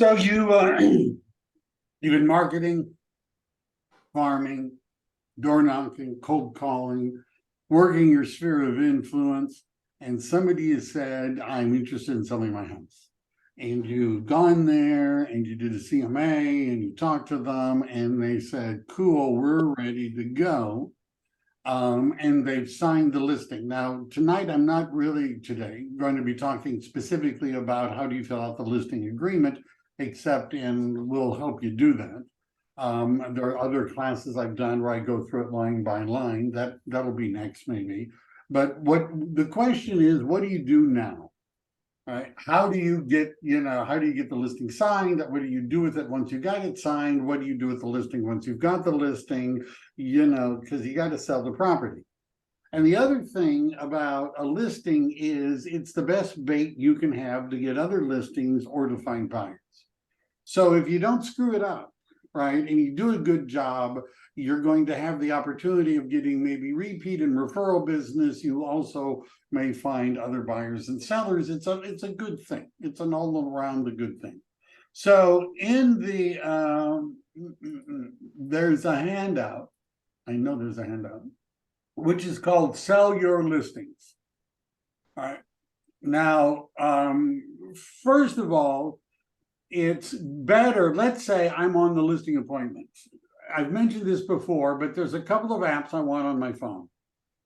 So you've been marketing, farming, door knocking, cold calling, working your sphere of influence, and somebody has said, I'm interested in selling my house. And you've gone there and you did a CMA and you talked to them and they said, cool, we're ready to go. And they've signed the listing. Now, tonight, I'm not really today going to be talking specifically about how do you fill out the listing agreement, except we'll help you do that. There are other classes I've done where I go through it line by line. That'll be next maybe. But what the question is, what do you do now? Right? How do you get the listing signed? What do you do with it once you got it signed? What do you do with the listing once you've got the listing? Because you got to sell the property. And the other thing about a listing is it's the best bait you can have to get other listings or to find buyers. So if you don't screw it up, right, and you do a good job, you're going to have the opportunity of getting maybe repeat and referral business. You also may find other buyers and sellers. It's a good thing. It's an all around a good thing. So in the there's a handout. I know there's a handout, which is called Sell Your Listings. All right. Now, first of all, it's better. Let's say I'm on the listing appointments. I've mentioned this before, but there's a couple of apps I want on my phone.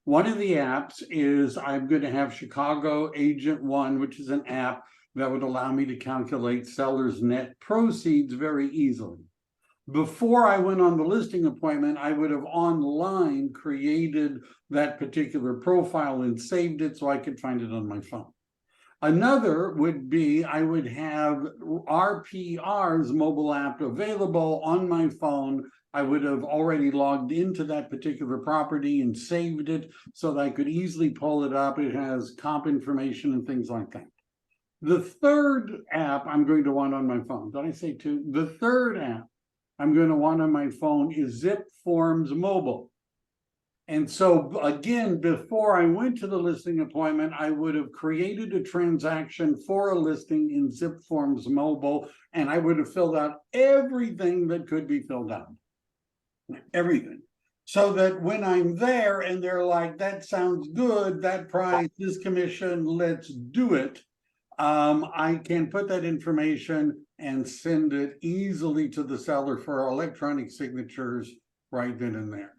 One of the apps is I'm going to have Chicago Agent One, which is an app that would allow me to calculate sellers' net proceeds very easily. Before I went on the listing appointment, I would have online created that particular profile and saved it so I could find it on my phone. Another would be I would have RPR's mobile app available on my phone. I would have already logged into that particular property and saved it so that I could easily pull it up. It has comp information and things like that. The third app I'm going to want on my phone, did I say two? The third app I'm going to want on my phone is Zip Forms Mobile. And so again, before I went to the listing appointment, I would have created a transaction for a listing in Zip Forms Mobile, and I would have filled out everything that could be filled out. Everything. So that when I'm there and they're like, that sounds good, that price, this commission, let's do it. I can put that information and send it easily to the seller for electronic signatures right then and there.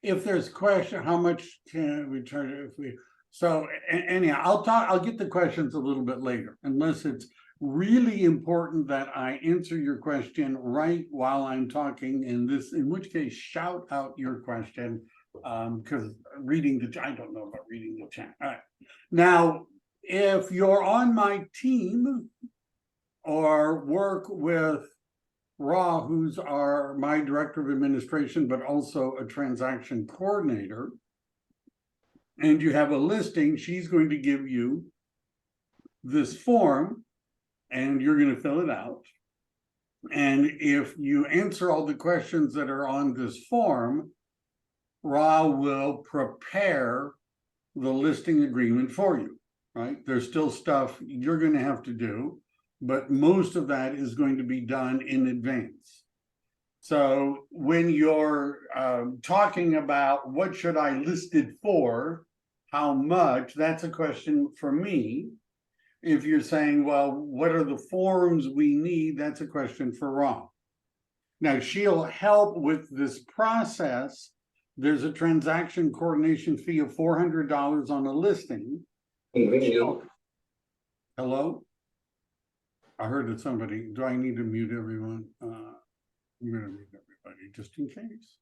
If there's question, how much can we charge if we? So anyhow, I'll get the questions a little bit later, unless it's really important that I answer your question right while I'm talking. In which case, shout out your question, because I don't know about reading the chat. All right, now if you're on my team or work with Ra, who's my director of administration, but also a transaction coordinator, and you have a listing, she's going to give you this form and you're going to fill it out. And if you answer all the questions that are on this form, Ra will prepare the listing agreement for you, right? There's still stuff you're going to have to do, but most of that is going to be done in advance. So when you're talking about what should I list it for, how much, that's a question for me. If you're saying, well, what are the forms we need, that's a question for Ron. Now, she'll help with this process. There's a transaction coordination fee of $400 on a listing. Hello? I heard that somebody, do I need to mute everyone? I'm going to mute everybody just in case.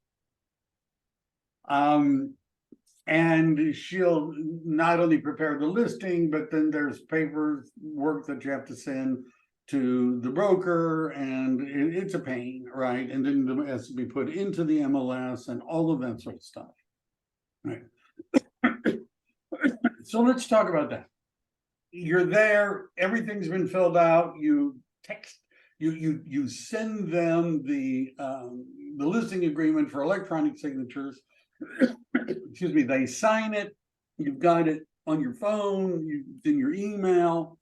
And she'll not only prepare the listing, but then there's paperwork that you have to send to the broker, and it's a pain, right? And then it has to be put into the MLS and all of that sort of stuff, right? So let's talk about that. You're there, everything's been filled out, you send them the listing agreement for electronic signatures. Excuse me, they sign it, you've got it on your phone, in your email.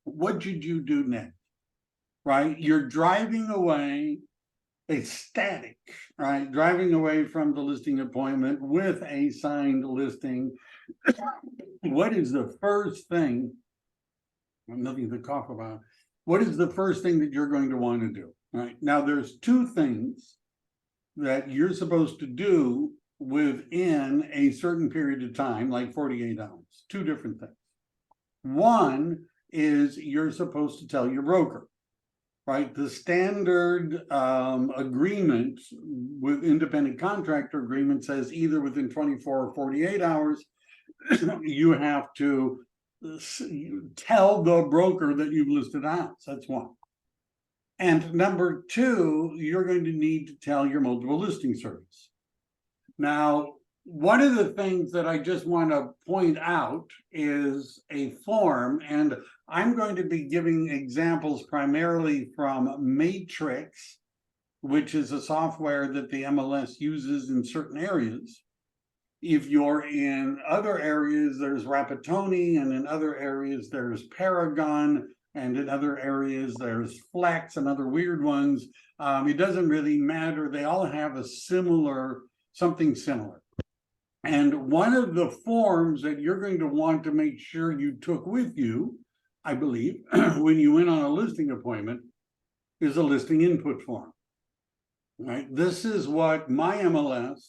What did you do next? right? You're driving away, ecstatic, right? Driving away from the listing appointment with a signed listing. What is the first thing? Nothing to cough about. What is the first thing that you're going to want to do? Right now, there's two things that you're supposed to do within a certain period of time, like 48 hours. Two different things. One is you're supposed to tell your broker, right? The standard agreement with independent contractor agreement says either within 24 or 48 hours, you have to tell the broker that you've listed a house. That's one. And number two, you're going to need to tell your multiple listing service. Now, one of the things that I just want to point out is a form, and I'm going to be giving examples primarily from Matrix, which is a software that the MLS uses in certain areas. If you're in other areas, there's Rapatoni, and in other areas, there's Paragon, and in other areas, there's Flex and other weird ones. It doesn't really matter. They all have a similar, something similar. And one of the forms that you're going to want to make sure you took with you, I believe, when you went on a listing appointment, is a listing input form. Right? This is what my MLS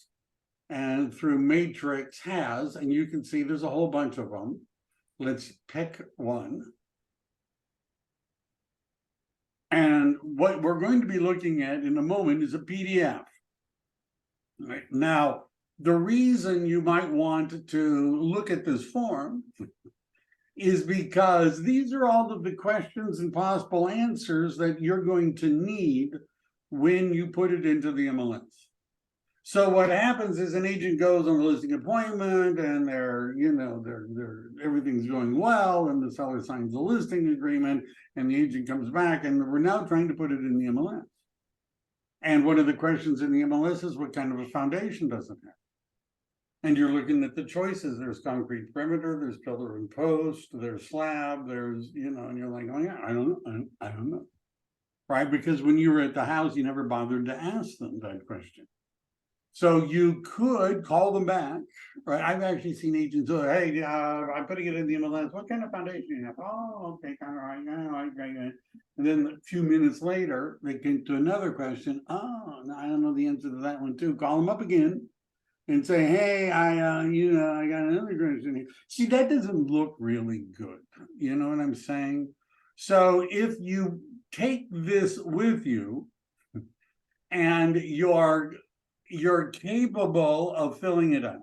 and through Matrix has, and you can see there's a whole bunch of them. Let's pick one. And what we're going to be looking at in a moment is a PDF. Right? Now, the reason you might want to look at this form is because these are all of the questions and possible answers that you're going to need when you put it into the MLS. So what happens is an agent goes on a listing appointment and they're everything's going well, and the seller signs a listing agreement, and the agent comes back, and we're now trying to put it in the MLS. And one of the questions in the MLS is, what kind of a foundation does it have? And you're looking at the choices. There's concrete perimeter, there's pillar and post, there's slab, there's, and you're like, oh yeah, I don't know. Right? Because when you were at the house, you never bothered to ask them that question. So you could call them back, right? I've actually seen agents say, hey, I'm putting it in the MLS. What kind of foundation do you have? Oh, okay, kind of right. And then a few minutes later, they get to another question. Oh, no, I don't know the answer to that one too. Call them up again and say, hey, I got another question here. See, that doesn't look really good. You know what I'm saying? So if you take this with you and you're capable of filling it out,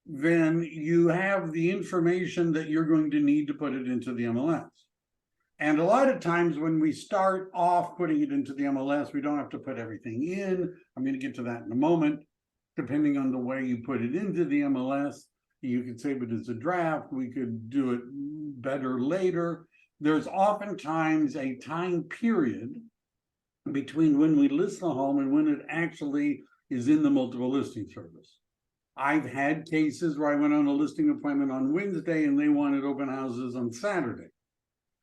then you have the information that you're going to need to put it into the MLS. And a lot of times when we start off putting it into the MLS, we don't have to put everything in. I'm going to get to that in a moment. Depending on the way you put it into the MLS, you could save it as a draft. We could do it better later. There's oftentimes a time period between when we list the home and when it actually is in the multiple listing service. I've had cases where I went on a listing appointment on Wednesday and they wanted open houses on Saturday.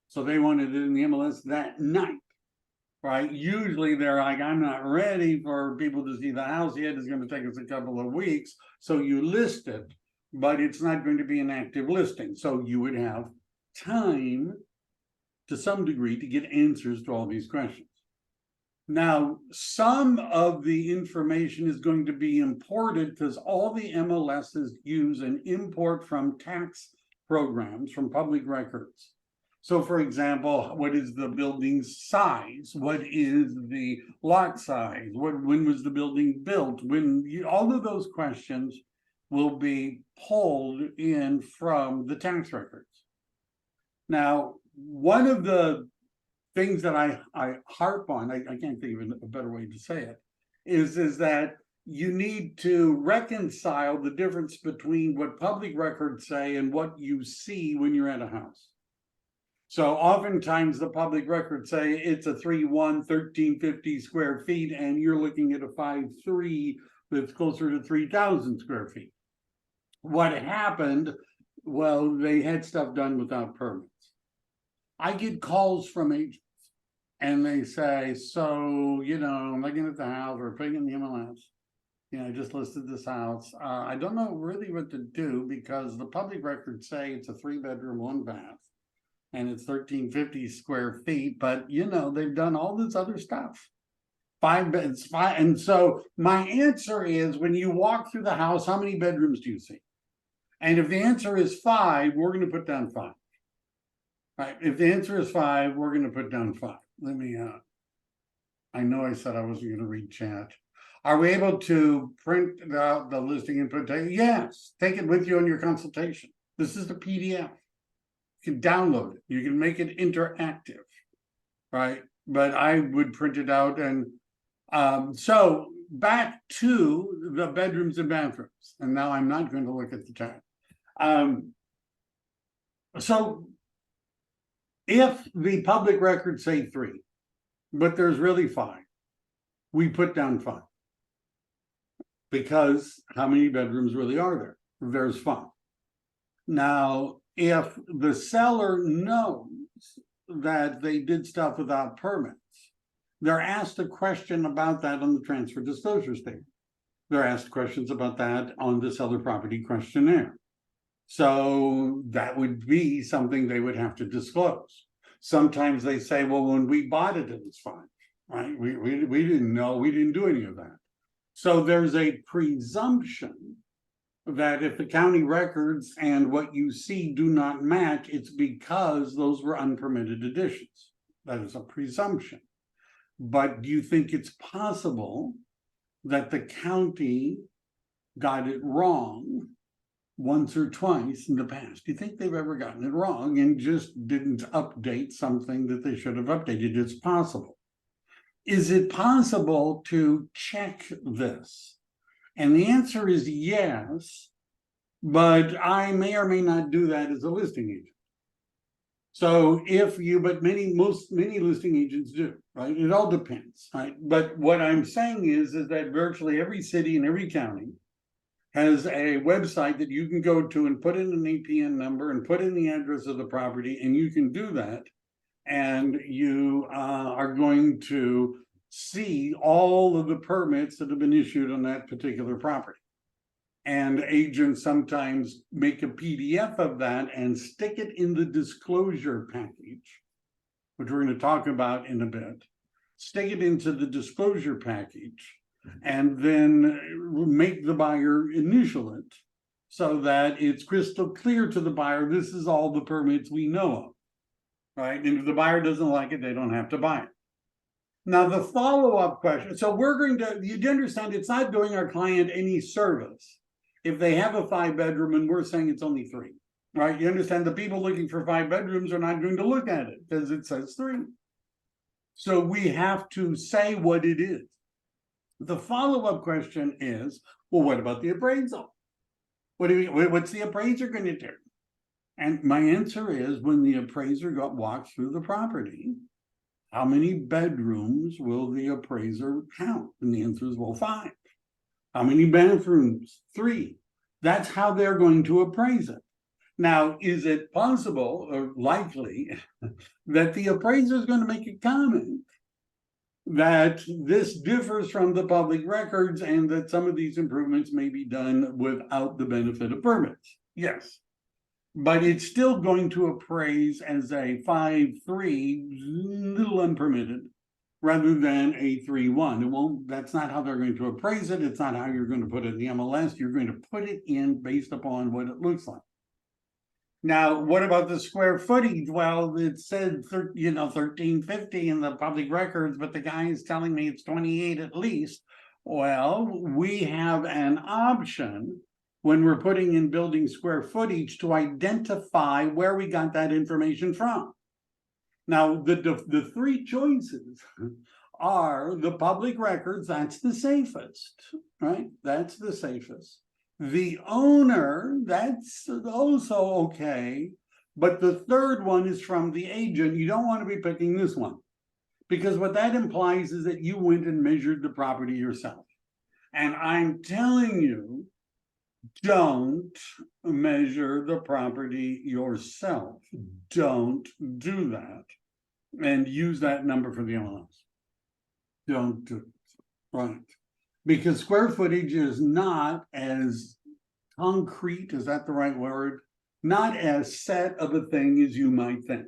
So they wanted it in the MLS that night, right? Usually they're like, I'm not ready for people to see the house yet. It's going to take us a couple of weeks. So you list it, but it's not going to be an active listing. So you would have time to some degree to get answers to all these questions. Now, some of the information is going to be imported because all the MLSs use an import from tax programs, from public records. So, for example, what is the building's size? What is the lot size? When was the building built? All of those questions will be pulled in from the tax records. Now, one of the things that I harp on, I can't think of a better way to say it, is that you need to reconcile the difference between what public records say and what you see when you're at a house. So oftentimes the public records say it's a 3.1, 1,350 square feet, and you're looking at a 5.3 that's closer to 3,000 square feet. What happened? Well, they had stuff done without permits. I get calls from agents and they say, so, I'm looking at the house, we're putting in the MLS. I just listed this house. I don't know really what to do because the public records say it's a 3-bedroom, 1-bath, and it's 1,350 square feet, but they've done all this other stuff. 5 beds, 5, and so my answer is, when you walk through the house, how many bedrooms do you see? And if the answer is 5, we're going to put down 5. Right? If the answer is 5, we're going to put down 5. Let me. I know I said I wasn't going to read chat. Are we able to print out the listing and put it? Yes. Take it with you on your consultation. This is the PDF. You can download it. You can make it interactive, right? But I would print it out. And so back to the bedrooms and bathrooms. And now I'm not going to look at the chat. So if the public records say 3, but there's really 5, we put down 5. Because how many bedrooms really are there? There's 5. Now, if the seller knows that they did stuff without permits, they're asked a question about that on the transfer disclosure statement. They're asked questions about that on the seller property questionnaire. So that would be something they would have to disclose. Sometimes they say, well, when we bought it, it was fine, right? We didn't know, we didn't do any of that. So there's a presumption that if the county records and what you see do not match, it's because those were unpermitted additions. That is a presumption. But do you think it's possible that the county got it wrong once or twice in the past? Do you think they've ever gotten it wrong and just didn't update something that they should have updated? It's possible. Is it possible to check this? And the answer is yes, but I may or may not do that as a listing agent. So but many listing agents do, right? It all depends, right? But what I'm saying is that virtually every city and every county has a website that you can go to and put in an APN number and put in the address of the property, and you can do that. And you are going to see all of the permits that have been issued on that particular property. And agents sometimes make a PDF of that and stick it in the disclosure package, which we're going to talk about in a bit. Stick it into the disclosure package and then make the buyer initial it so that it's crystal clear to the buyer, this is all the permits we know of. Right? And if the buyer doesn't like it, they don't have to buy it. Now, the follow-up question, so you understand, it's not doing our client any service if they have a 5-bedroom and we're saying it's only 3, right? You understand, the people looking for 5 bedrooms are not going to look at it because it says 3. So we have to say what it is. The follow-up question is, well, what about the appraisal? What's the appraiser going to do? And my answer is, when the appraiser walks through the property, how many bedrooms will the appraiser count? And the answer is, well, 5. How many bathrooms? 3. That's how they're going to appraise it. Now, is it possible or likely that the appraiser is going to make a comment that this differs from the public records and that some of these improvements may be done without the benefit of permits? Yes. But it's still going to appraise as a 5-3, little unpermitted, rather than a 3-1. That's not how they're going to appraise it. It's not how you're going to put it in the MLS. You're going to put it in based upon what it looks like. Now, what about the square footage? Well, it said 1,350 in the public records, but the guy is telling me it's 28 at least. Well, we have an option when we're putting in building square footage to identify where we got that information from. Now, the 3 choices are the public records. That's the safest, right? That's the safest. The owner, that's also okay. But the third one is from the agent. You don't want to be picking this one, because what that implies is that you went and measured the property yourself. And I'm telling you, don't measure the property yourself. Don't do that. and use that number for the MLS. Don't do it, right? Because square footage is not as concrete, is that the right word? Not as set of a thing as you might think.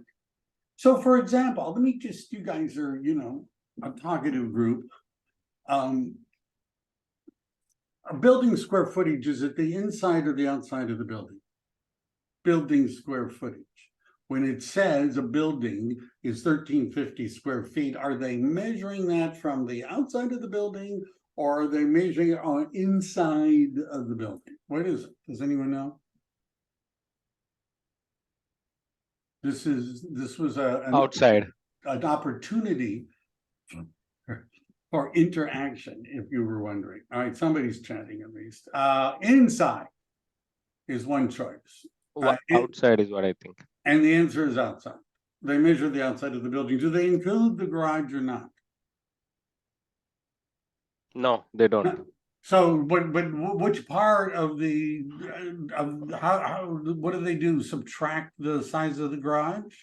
So for example, let me just, you guys are, a talkative group. A building square footage, is it the inside or the outside of the building? Building square footage. When it says a building is 1350 square feet, are they measuring that from the outside of the building, or are they measuring it on inside of the building? What is it? Does anyone know? This was Outside. an opportunity for interaction, if you were wondering. All right, somebody's chatting at least. Inside is one choice. Outside is what I think. And the answer is outside. They measure the outside of the building. Do they include the garage or not? No, they don't. So, but which part of the what do they do? Subtract the size of the garage?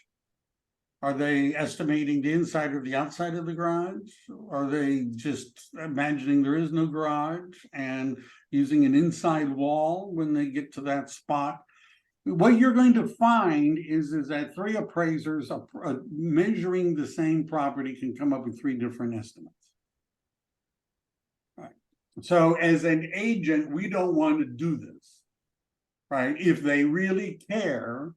Are they estimating the inside or the outside of the garage? Are they just imagining there is no garage and using an inside wall when they get to that spot? What you're going to find is that three appraisers measuring the same property can come up with three different estimates. Right. So as an agent, we don't want to do this, right? If they really care,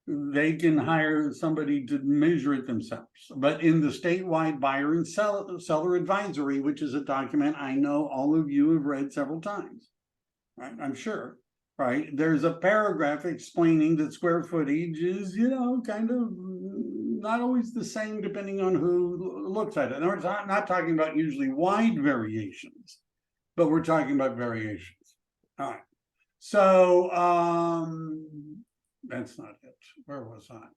they can hire somebody to measure it themselves. But in the statewide buyer and seller advisory, which is a document I know all of you have read several times, right? I'm sure. Right, there's a paragraph explaining that square footage is, kind of not always the same depending on who looks at it. In other words, I'm not talking about usually wide variations, but we're talking about variations. All right. So that's not it. Where was I?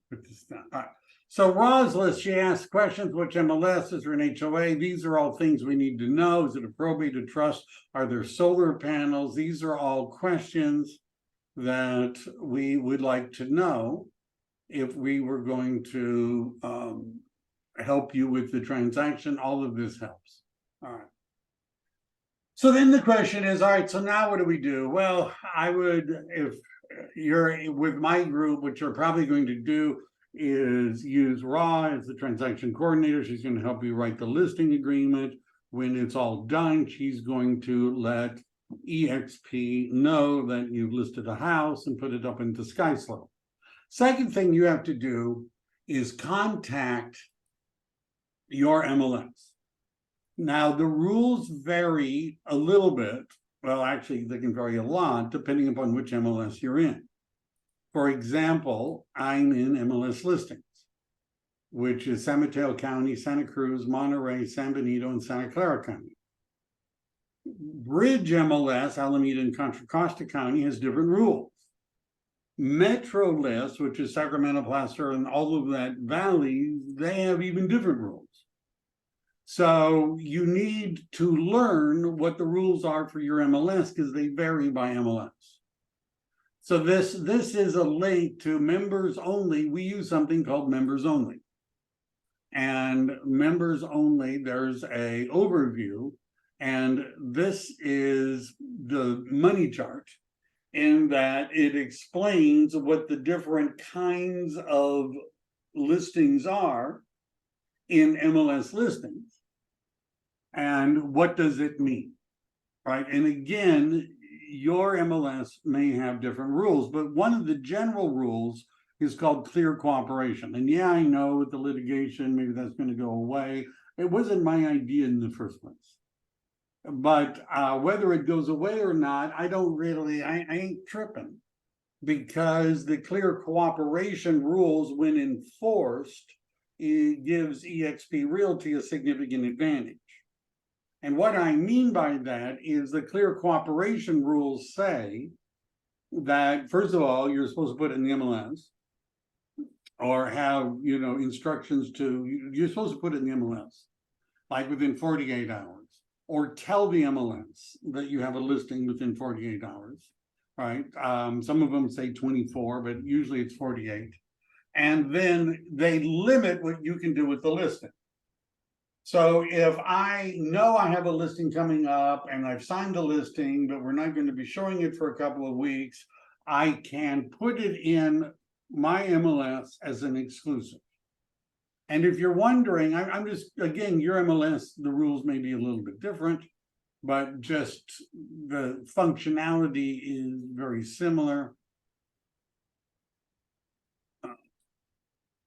Put this down. All right. So Roslyn, she asked questions, which MLS is or an HOA? These are all things we need to know. Is it a probate, a trust? Are there solar panels? These are all questions that we would like to know if we were going to help you with the transaction. All of this helps. All right. So then the question is, all right, so now what do we do? Well, I would, if you're with my group, what you're probably going to do is use Ra as the transaction coordinator. She's going to help you write the listing agreement. When it's all done, she's going to let EXP know that you've listed a house and put it up into SkySlope. Second thing you have to do is contact your MLS. Now, the rules vary a little bit. Well, actually, they can vary a lot depending upon which MLS you're in. For example, I'm in MLS listings, which is San Mateo County, Santa Cruz, Monterey, San Benito, and Santa Clara County. Bridge MLS, Alameda and Contra Costa County, has different rules. Metro List, which is Sacramento, Placer, and all of that valley, they have even different rules. So you need to learn what the rules are for your MLS because they vary by MLS. So this is a link to members only. We use something called members only. And members only, there's a overview, and this is the money chart in that it explains what the different kinds of listings are in MLS listings. And what does it mean, right? And again, your MLS may have different rules, but one of the general rules is called clear cooperation. And yeah, I know with the litigation, maybe that's going to go away. It wasn't my idea in the first place. But whether it goes away or not, I ain't tripping, because the clear cooperation rules, when enforced, it gives eXp Realty a significant advantage. And what I mean by that is the clear cooperation rules say that, first of all, you're supposed to put it in the MLS or have, instructions you're supposed to put it in the MLS, like within 48 hours, or tell the MLS that you have a listing within 48 hours, right? Some of them say 24, but usually it's 48. and then they limit what you can do with the listing. So if I know I have a listing coming up and I've signed a listing, but we're not going to be showing it for a couple of weeks, I can put it in my MLS as an exclusive. And if you're wondering, I'm just, again, your MLS, the rules may be a little bit different, but just the functionality is very similar.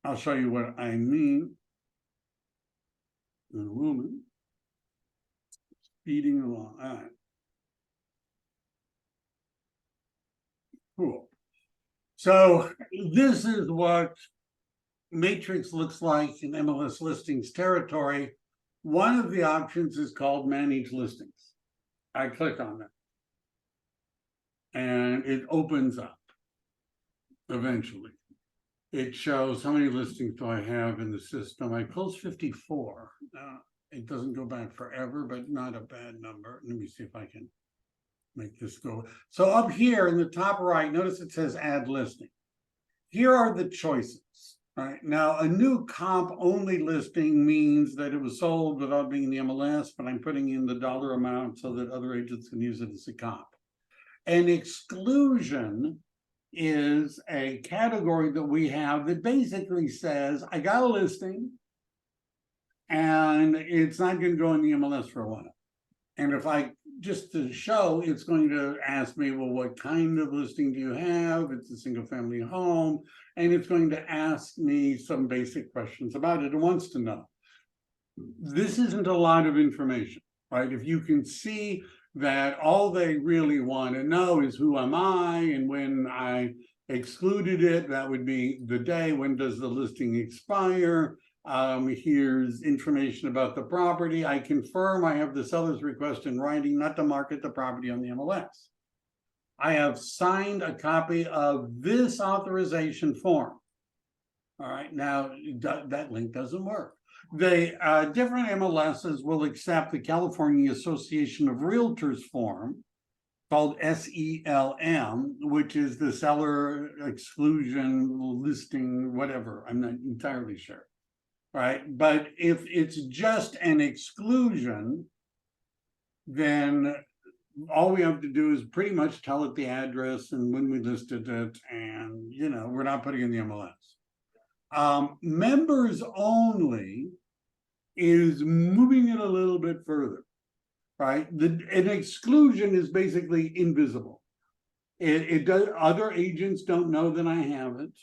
I'll show you what I mean in a moment. Speeding along. All right. Cool. So this is what Matrix looks like in MLS listings territory. One of the options is called Manage Listings. I click on that, and it opens up eventually. It shows how many listings do I have in the system. I closed 54. It doesn't go back forever, but not a bad number. Let me see if I can make this go. So up here in the top right, notice it says Add Listing. Here are the choices. Right now, a new comp only listing means that it was sold without being in the MLS, but I'm putting in the dollar amount so that other agents can use it as a comp. An exclusion is a category that we have that basically says, I got a listing and it's not going to go in the MLS for a while. And if I, just to show, it's going to ask me, well, what kind of listing do you have? It's a single family home. And it's going to ask me some basic questions about it. It wants to know. This isn't a lot of information, right? If you can see that all they really want to know is who am I, and when I excluded it, that would be the day, when does the listing expire? Here's information about the property. I confirm I have the seller's request in writing not to market the property on the MLS. I have signed a copy of this authorization form. All right, now that link doesn't work. The different MLSs will accept the California Association of Realtors form called SELM, which is the seller exclusion listing, whatever. I'm not entirely sure. Right, but if it's just an exclusion, then all we have to do is pretty much tell it the address and when we listed it, and we're not putting in the MLS. Members only is moving it a little bit further, right? An exclusion is basically invisible. It does. Other agents don't know that I have it.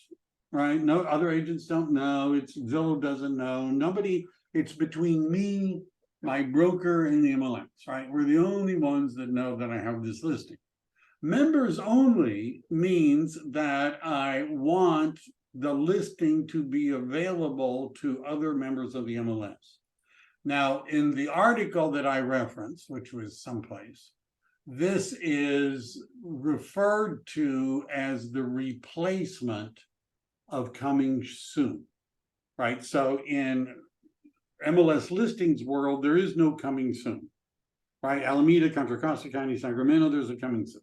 Right? No, other agents don't know. Zillow doesn't know. Nobody. It's between me, my broker, and the MLS. Right? We're the only ones that know that I have this listing. Members only means that I want the listing to be available to other members of the MLS. Now, in the article that I referenced, which was someplace, this is referred to as the replacement of coming soon, right? So in MLS listings world, there is no coming soon, right? Alameda, Contra Costa County, Sacramento, there's a coming soon.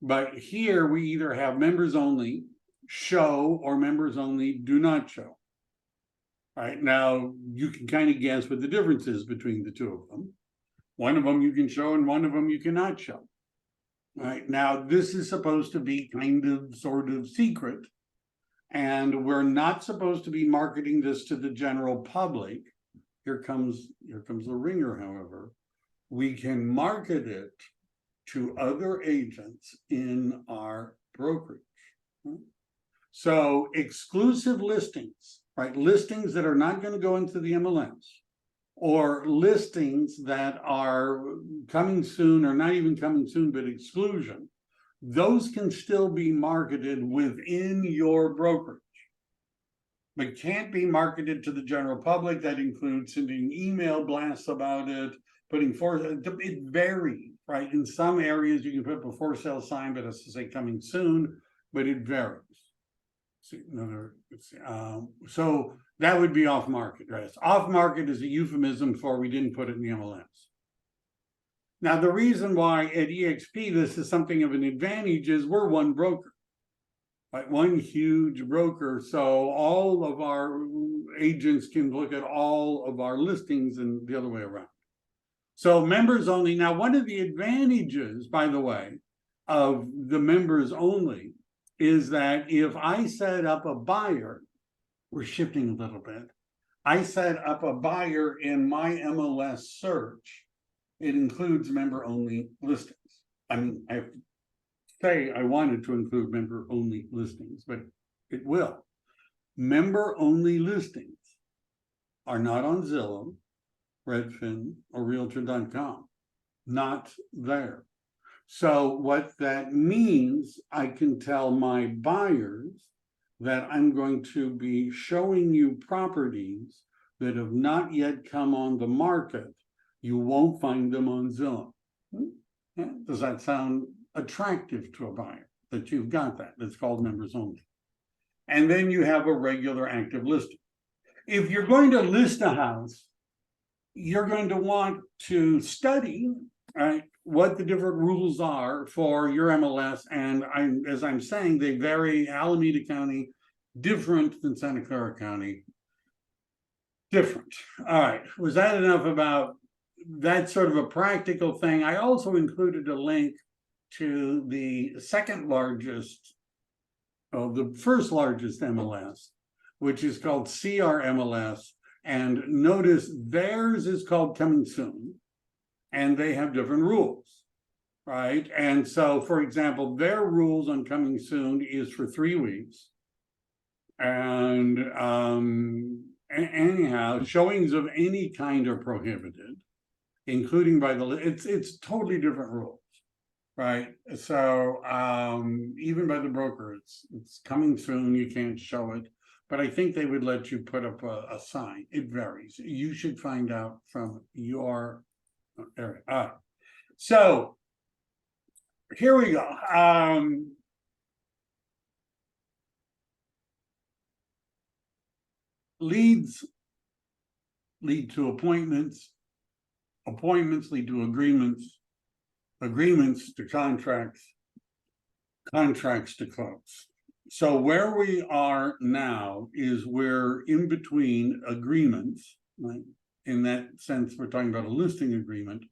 But here we either have members only show or members only do not show. Right now, you can kind of guess what the difference is between the two of them. One of them you can show and one of them you cannot show. Right now, this is supposed to be kind of sort of secret. And we're not supposed to be marketing this to the general public. Here comes the ringer, however. We can market it to other agents in our brokerage. So exclusive listings, right? Listings that are not going to go into the MLS, or listings that are coming soon or not even coming soon, but exclusion. Those can still be marketed within your brokerage, but can't be marketed to the general public. That includes sending email blasts about it, putting forth, it varies, right? In some areas you can put a for sale sign, but it's to say coming soon, but it varies. So that would be off market, right? Off market is a euphemism for we didn't put it in the MLS. Now, the reason why at eXp this is something of an advantage is we're one broker. like one huge broker. So all of our agents can look at all of our listings and the other way around. So members only. Now, one of the advantages, by the way, of the members only is that if I set up a buyer, we're shifting a little bit. I set up a buyer in my MLS search. It includes member only listings. I mean, I have to say I wanted to include member only listings, but it will. Member only listings are not on Zillow, Redfin, or Realtor.com. Not there. So what that means, I can tell my buyers that I'm going to be showing you properties that have not yet come on the market. You won't find them on Zillow. Yeah. Does that sound attractive to a buyer? That you've got that? That's called members only. And then you have a regular active listing. If you're going to list a house, you're going to want to study, right, what the different rules are for your MLS. And as I'm saying, they vary. Alameda County, different than Santa Clara County. Different. All right. Was that enough about that sort of a practical thing? I also included a link to the second largest, the first largest MLS, which is called CRMLS. And notice theirs is called Coming Soon, and they have different rules, right? And so, for example, their rules on Coming Soon is for 3 weeks. And anyhow, showings of any kind are prohibited, including by the, it's totally different rules, right? So even by the broker, it's coming soon, you can't show it. But I think they would let you put up a sign. It varies. You should find out from your area. All right. So here we go. Leads lead to appointments. Appointments lead to agreements. Agreements to contracts. Contracts to close. So where we are now is we're in between agreements, right? In that sense, we're talking about a listing agreement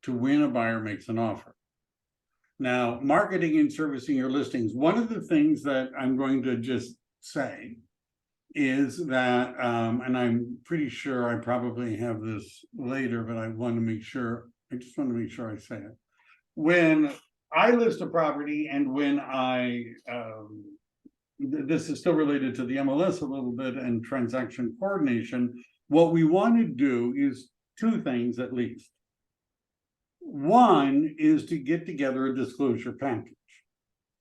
to when a buyer makes an offer. Now, marketing and servicing your listings. One of the things that I'm going to just say is that, and I'm pretty sure I probably have this later, but I want to make sure, I just want to make sure I say it. When I list a property and when I, this is still related to the MLS a little bit and transaction coordination. What we want to do is 2 things at least. One is to get together a disclosure package.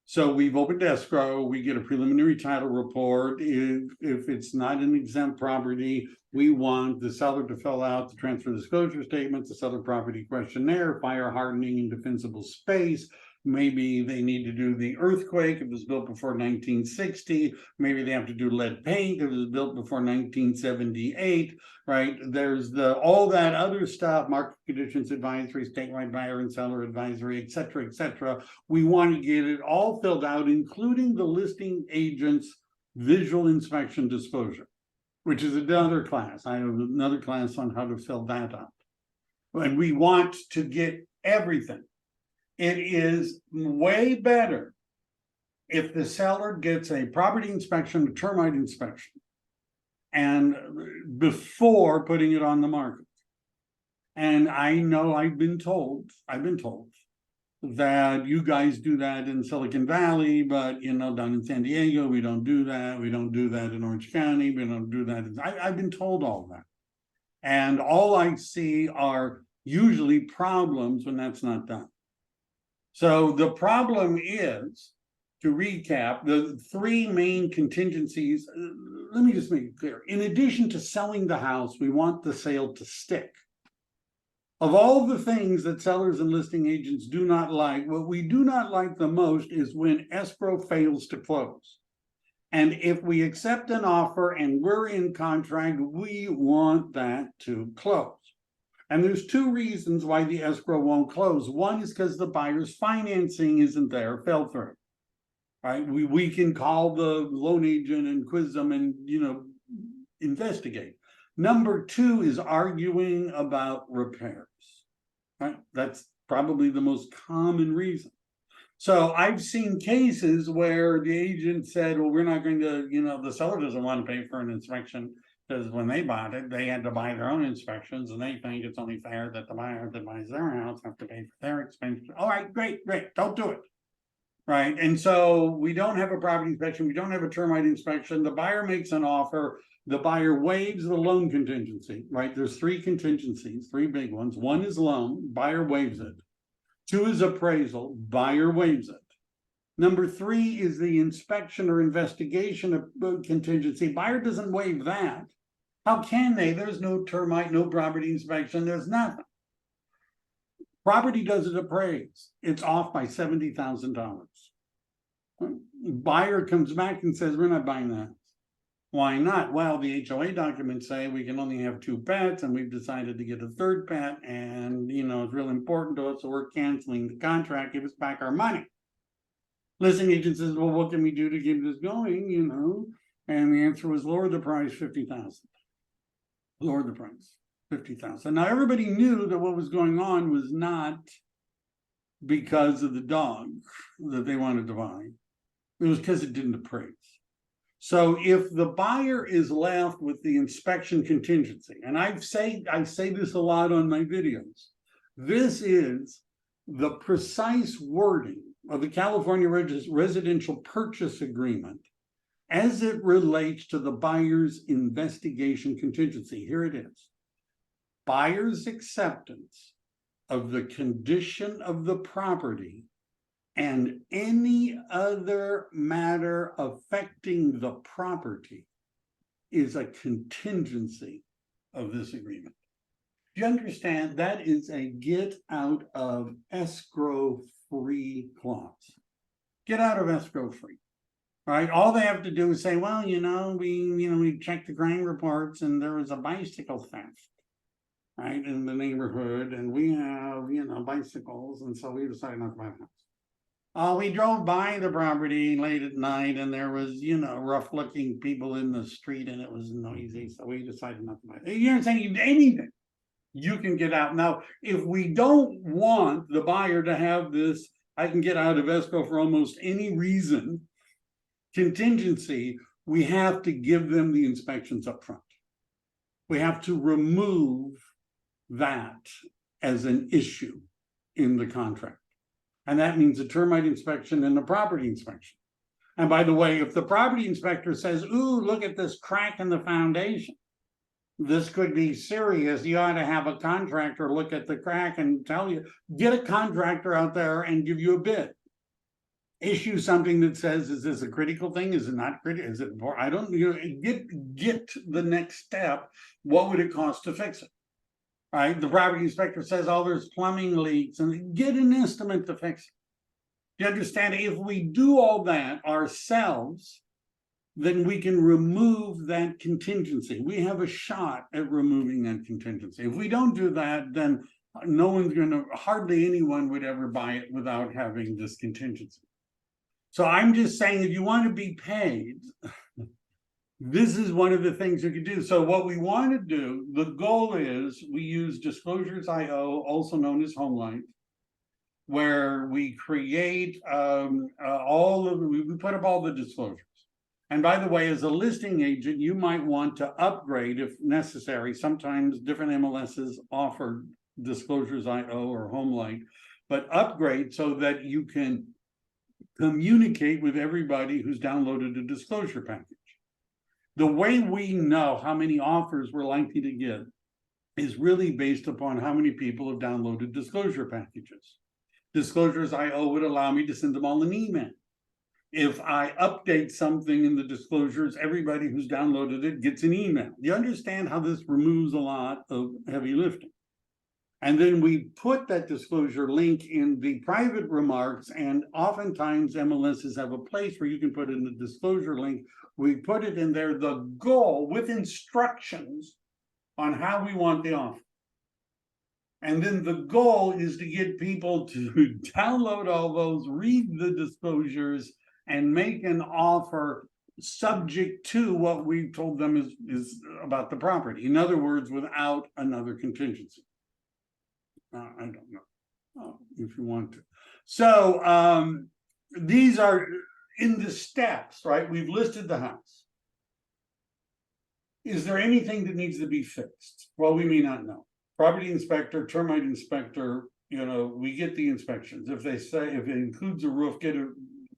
So we've opened escrow, we get a preliminary title report. If it's not an exempt property, we want the seller to fill out the transfer disclosure statements, the seller property questionnaire, fire hardening and defensible space. Maybe they need to do the earthquake if it was built before 1960. Maybe they have to do lead paint if it was built before 1978, right? There's all that other stuff, market conditions advisory, statewide buyer and seller advisory, et cetera, et cetera. We want to get it all filled out, including the listing agent's visual inspection disclosure, which is another class. I have another class on how to fill that out. And we want to get everything. It is way better if the seller gets a property inspection, a termite inspection, and before putting it on the market. And I know I've been told that you guys do that in Silicon Valley, but down in San Diego, we don't do that. We don't do that in Orange County. We don't do that. I've been told all that. And all I see are usually problems when that's not done. So the problem is, to recap, the 3 main contingencies. Let me just make it clear. In addition to selling the house, we want the sale to stick. Of all the things that sellers and listing agents do not like, what we do not like the most is when escrow fails to close. And if we accept an offer and we're in contract, we want that to close. And there's 2 reasons why the escrow won't close. One is because the buyer's financing isn't there, fell through. Right, we can call the loan agent and quiz them and, investigate. Number two is arguing about repairs. Right, that's probably the most common reason. So I've seen cases where the agent said, well, we're not going to, the seller doesn't want to pay for an inspection. Because when they bought it, they had to buy their own inspections, and they think it's only fair that the buyer that buys their house have to pay for their expenses. All right, great, don't do it. Right, and so we don't have a property inspection, we don't have a termite inspection, the buyer makes an offer, the buyer waives the loan contingency, right? There's three contingencies, three big ones. One is loan, buyer waives it. Two is appraisal, buyer waives it. Number three is the inspection or investigation of contingency, buyer doesn't waive that. How can they? There's no termite, no property inspection, there's nothing. Property doesn't appraise, it's off by $70,000. Buyer comes back and says, we're not buying that. Why not? Well, the HOA documents say we can only have 2 pets, and we've decided to get a third pet, and it's real important to us, so we're canceling the contract, give us back our money. Listing agent says, well, what can we do to get this going, and the answer was lower the price, $50,000. Lower the price. $50,000. Now everybody knew that what was going on was not because of the dog that they wanted to buy. It was because it didn't appraise. So if the buyer is left with the inspection contingency, and I say this a lot on my videos, this is the precise wording of the California Residential Purchase Agreement as it relates to the buyer's investigation contingency. Here it is. Buyer's acceptance of the condition of the property and any other matter affecting the property is a contingency of this agreement. Do you understand? That is a get out of escrow free clause. Get out of escrow free. Right? All they have to do is say, well, we checked the crime reports and there was a bicycle theft. Right, in the neighborhood, and we have, bicycles, and so we decided not to buy the house. We drove by the property late at night, and there was, rough-looking people in the street, and it was noisy, so we decided not to buy it. You're saying anything, you can get out. Now, if we don't want the buyer to have this, I can get out of escrow for almost any reason, contingency, we have to give them the inspections up front. We have to remove that as an issue in the contract. And that means a termite inspection and a property inspection. And by the way, if the property inspector says, ooh, look at this crack in the foundation, this could be serious, you ought to have a contractor look at the crack and tell you, get a contractor out there and give you a bid. Issue something that says, is this a critical thing? Is it not critical? Is it, I don't, get the next step. What would it cost to fix it? Right? The property inspector says, oh, there's plumbing leaks, and get an estimate to fix it. You understand? If we do all that ourselves, then we can remove that contingency. We have a shot at removing that contingency. If we don't do that, then hardly anyone would ever buy it without having this contingency. So I'm just saying, if you want to be paid, this is one of the things you could do. So what we want to do, the goal is we use Disclosures.io, also known as HomeLight, where we create we put up all the disclosures. And by the way, as a listing agent, you might want to upgrade if necessary. Sometimes different MLSs offer Disclosures.io or HomeLight, but upgrade so that you can communicate with everybody who's downloaded a disclosure package. The way we know how many offers we're likely to get is really based upon how many people have downloaded disclosure packages. Disclosures.io would allow me to send them all an email. If I update something in the disclosures, everybody who's downloaded it gets an email. You understand how this removes a lot of heavy lifting. And then we put that disclosure link in the private remarks, and oftentimes MLSs have a place where you can put in the disclosure link. We put it in there, the goal with instructions on how we want the offer. And then the goal is to get people to download all those, read the disclosures, and make an offer subject to what we told them is about the property. In other words, without another contingency. I don't know if you want to. So these are in the steps, right? We've listed the house. Is there anything that needs to be fixed? Well, we may not know. Property inspector, termite inspector, we get the inspections. If they say, if it includes a roof, get a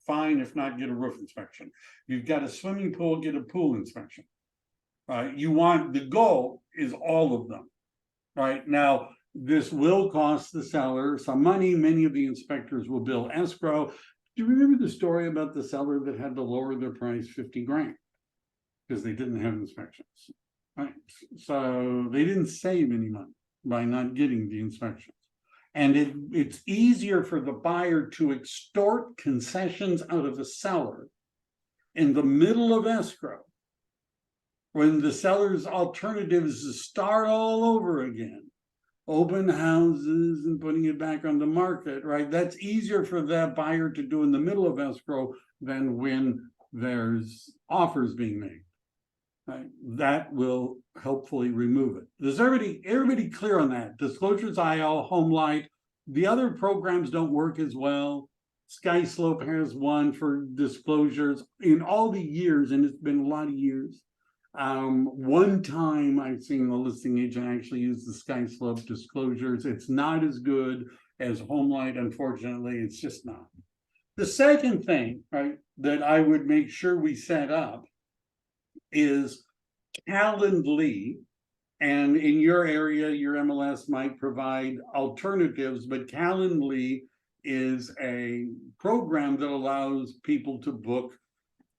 fine. If not, get a roof inspection. You've got a swimming pool, get a pool inspection. Right? The goal is all of them. Right? Now, this will cost the seller some money. Many of the inspectors will bill escrow. Do you remember the story about the seller that had to lower their price 50 grand? Because they didn't have inspections. Right? So they didn't save any money by not getting the inspections. And it's easier for the buyer to extort concessions out of the seller in the middle of escrow when the seller's alternative is to start all over again, open houses and putting it back on the market, right? That's easier for that buyer to do in the middle of escrow than when there's offers being made. Right? That will helpfully remove it. Is everybody clear on that? Disclosures IL, HomeLight, the other programs don't work as well. SkySlope has one for disclosures in all the years, and it's been a lot of years. One time I've seen the listing agent actually use the SkySlope disclosures. It's not as good as HomeLight, unfortunately. It's just not. The second thing, right, that I would make sure we set up is Calendly, and in your area, your MLS might provide alternatives, but Calendly is a program that allows people to book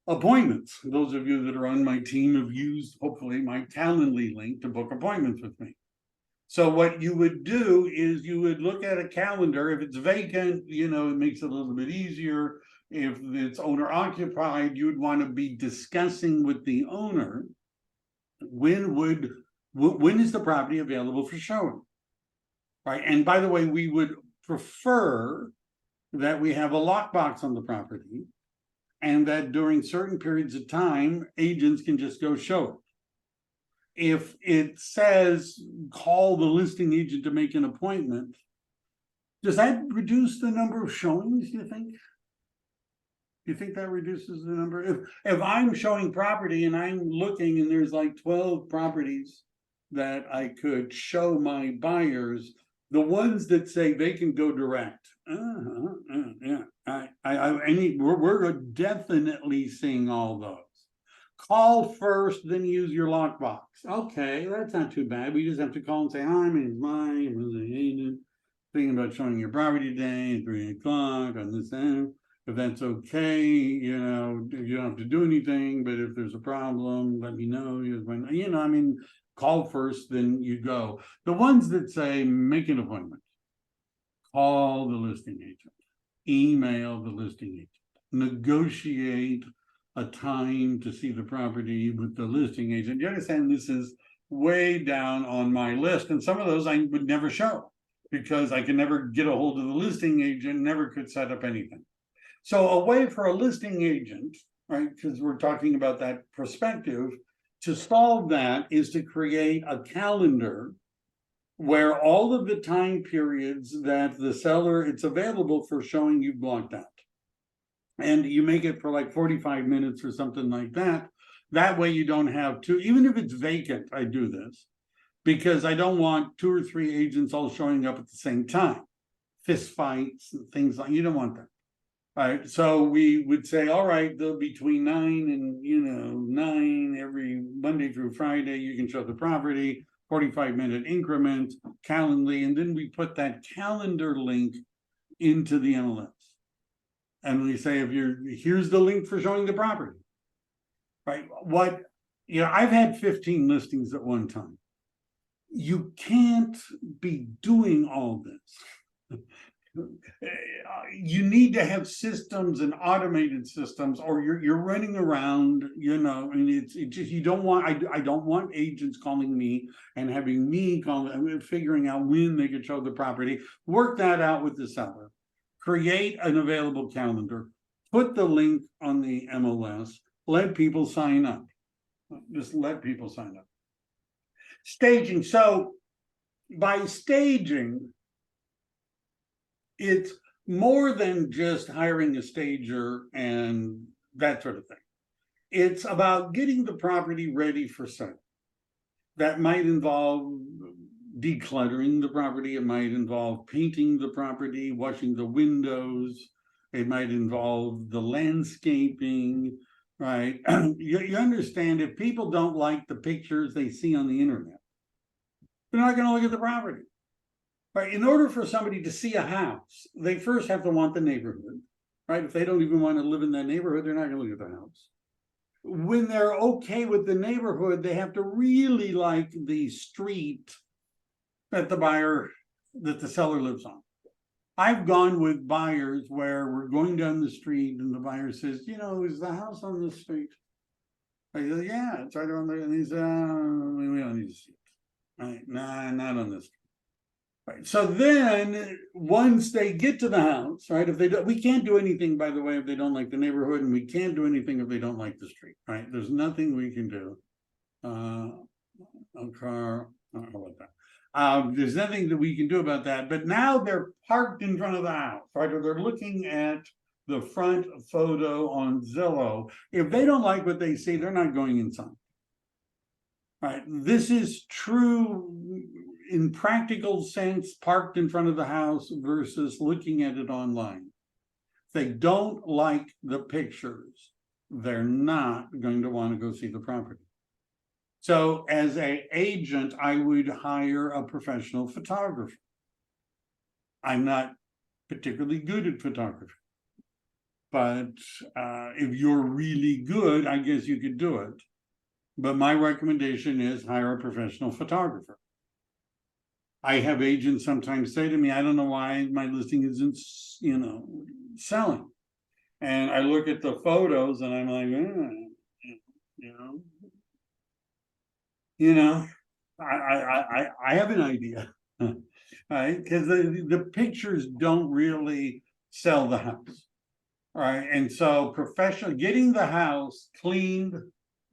appointments. Those of you that are on my team have used, hopefully, my Calendly link to book appointments with me. So what you would do is you would look at a calendar. If it's vacant, it makes it a little bit easier. If it's owner occupied, you would want to be discussing with the owner when is the property available for showing, right? And by the way, we would prefer that we have a lockbox on the property, and that during certain periods of time, agents can just go show it. If it says call the listing agent to make an appointment, does that reduce the number of showings, you think? You think that reduces the number? If I'm showing property and I'm looking and there's like 12 properties that I could show my buyers, the ones that say they can go direct, we're definitely seeing all those. Call first, then use your lockbox. Okay, that's not too bad. We just have to call and say, hi, my name is Mike, I'm the agent, thinking about showing your property today at 3 o'clock on this end. If that's okay, you don't have to do anything, but if there's a problem, let me know. Call first, then you go. The ones that say make an appointment, call the listing agent, email the listing agent, negotiate a time to see the property with the listing agent. You understand this is way down on my list, and some of those I would never show because I can never get a hold of the listing agent, never could set up anything. So a way for a listing agent, right, because we're talking about that perspective, to solve that is to create a calendar where all of the time periods that the seller, it's available for showing, you blocked out. And you make it for like 45 minutes or something like that. That way you don't have to, even if it's vacant, I do this, because I don't want 2 or 3 agents all showing up at the same time. Fist fights and things like, you don't want that. All right, so we would say, all right, between 9 and 9 every Monday through Friday, you can show the property, 45-minute increment, Calendly, and then we put that calendar link into the MLS. And we say, here's the link for showing the property. Right? I've had 15 listings at one time. You can't be doing all this. You need to have systems and automated systems, or you're running around, and it's just, you don't want, I don't want agents calling me and having me figuring out when they could show the property. Work that out with the seller. Create an available calendar. put the link on the MLS, let people sign up. Just let people sign up. Staging. So by staging, it's more than just hiring a stager and that sort of thing. It's about getting the property ready for sale. That might involve decluttering the property. It might involve painting the property, washing the windows. It might involve the landscaping, right? You understand, if people don't like the pictures they see on the internet, they're not going to look at the property. Right? In order for somebody to see a house, they first have to want the neighborhood, right? If they don't even want to live in that neighborhood, they're not going to look at the house. When they're okay with the neighborhood, they have to really like the street that the seller lives on. I've gone with buyers where we're going down the street and the buyer says, you know, is the house on the street? I go, yeah, it's right on there. And he says, we don't need to see it. Right? Nah, not on this street. Right. So then once they get to the house, right, if they don't, we can't do anything, by the way, if they don't like the neighborhood, and we can't do anything if they don't like the street, right? There's nothing we can do. How about that? There's nothing that we can do about that. But now they're parked in front of the house, right? Or they're looking at the front photo on Zillow. If they don't like what they see, they're not going inside. Right. This is true in practical sense, parked in front of the house versus looking at it online. If they don't like the pictures, they're not going to want to go see the property. So as an agent, I would hire a professional photographer. I'm not particularly good at photography, but if you're really good, I guess you could do it. But my recommendation is hire a professional photographer. I have agents sometimes say to me, I don't know why my listing isn't, you know, selling. And I look at the photos and I'm like, I have an idea, right? Because the pictures don't really sell the house, right? And so getting the house cleaned,